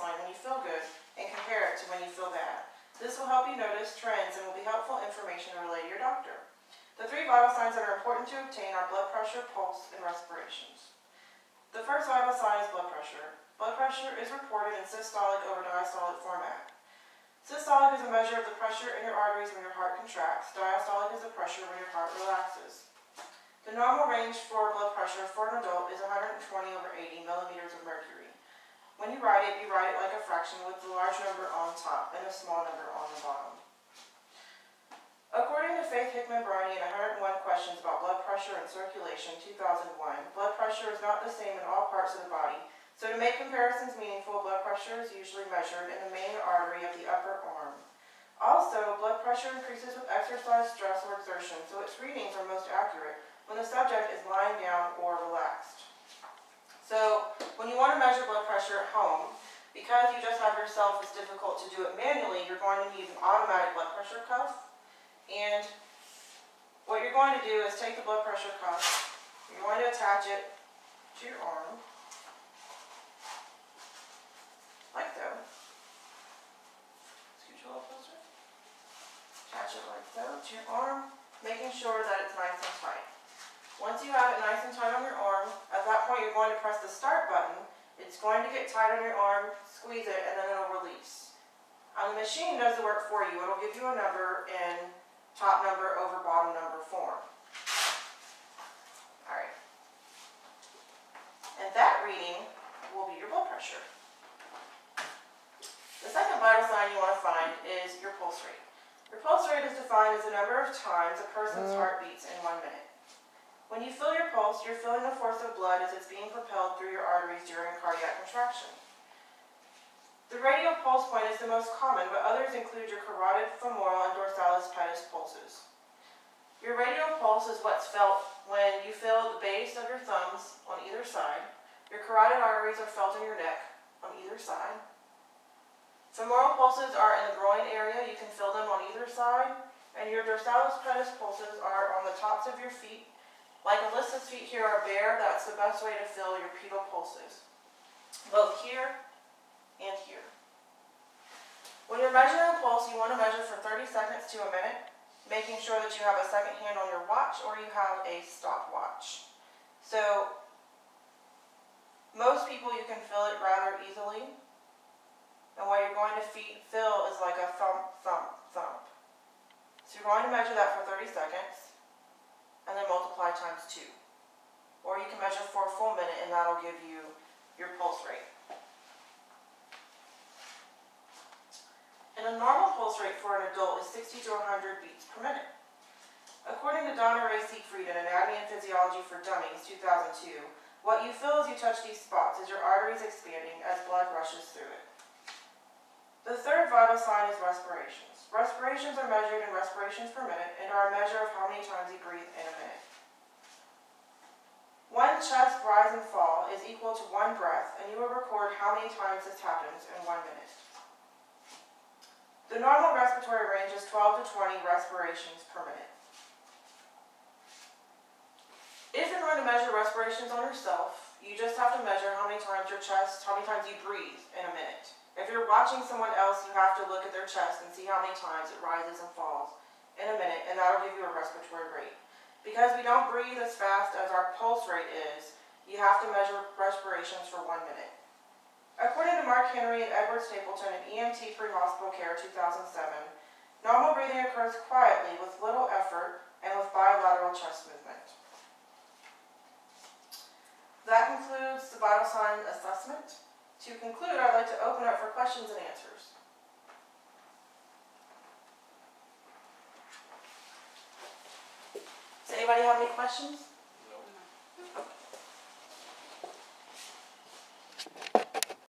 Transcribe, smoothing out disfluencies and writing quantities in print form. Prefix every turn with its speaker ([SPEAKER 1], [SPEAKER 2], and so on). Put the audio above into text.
[SPEAKER 1] baseline when you feel good and compare it to when you feel bad. This will help you notice trends and will be helpful information to relay to your doctor. The 3 vital signs that are important to obtain are blood pressure, pulse, and respirations. The first vital sign is blood pressure. Blood pressure is reported in systolic over diastolic format. Systolic is a measure of the pressure in your arteries when your heart contracts. Diastolic is the pressure when your heart relaxes. The normal range for blood pressure for an adult is 120/80 millimeters of mercury. When you write it like a fraction with the large number on top and a small number on the bottom. According to Faith Hickman-Briney in 101 Questions about Blood Pressure and Circulation, 2001, blood pressure is not the same in all parts of the body, so to make comparisons meaningful, blood pressure is usually measured in the main artery of the upper arm. Also, blood pressure increases with exercise, stress, or exertion, so its readings are most accurate when the subject is lying down or relaxed. So, when you want to measure blood pressure at home, because you just have yourself, it's difficult to do it manually, you're going to need an automatic blood pressure cuff. And what you're going to do is take the blood pressure cuff, you're going to attach it to your arm, like so. Scoot you a little closer. Attach it like so to your arm, making sure that it's nice and tight. Once you have it nice and tight on your arm, at that point you're going to press the start button. It's going to get tight on your arm, squeeze it, and then it'll release. The machine does the work for you. It'll give you a number in top number over bottom number form. Alright. And that reading will be your blood pressure. The second vital sign you want to find is your pulse rate. Your pulse rate is defined as the number of times a person's heart beats in 1 minute. When you feel your pulse, you're feeling the force of blood as it's being propelled through your arteries during cardiac contraction. The radial pulse point is the most common, but others include your carotid, femoral, and dorsalis pedis pulses. Your radial pulse is what's felt when you feel the base of your thumbs on either side. Your carotid arteries are felt in your neck on either side. Femoral pulses are in the groin area. You can feel them on either side. And your dorsalis pedis pulses are on the tops of your feet. Like Alyssa's feet here are bare, that's the best way to feel your pedal pulses. Both here and here. When you're measuring a pulse, you want to measure for 30 seconds to a minute, making sure that you have a second hand on your watch or you have a stopwatch. So, most people you can feel it rather easily. And what you're going to feel is like a thump, thump, thump. So you're going to measure that for 30 seconds. And then multiply times 2. Or you can measure for a full minute and that'll give you your pulse rate. And a normal pulse rate for an adult is 60 to 100 beats per minute. According to Donna Ray Siegfried in Anatomy and Physiology for Dummies, 2002, what you feel as you touch these spots is your arteries expanding as blood rushes through it. The third vital sign is respirations. Respirations are measured in respirations per minute and are a measure of how many times you breathe in a minute. One chest rise and fall is equal to 1 breath, and you will record how many times this happens in 1 minute. The normal respiratory range is 12 to 20 respirations per minute. If you're going to measure respirations on yourself, you just have to measure how many times you breathe in a minute. If you're watching someone else, you have to look at their chest and see how many times it rises and falls in a minute, and that'll give you a respiratory rate. Because we don't breathe as fast as our pulse rate is, you have to measure respirations for 1 minute. According to Mark Henry and Edward Stapleton in EMT Pre-Hospital Care 2007, normal breathing occurs quietly with little effort and with bilateral chest movement. That concludes the vital sign assessment. To conclude, I'd like to open up for questions and answers. Does anybody have any questions?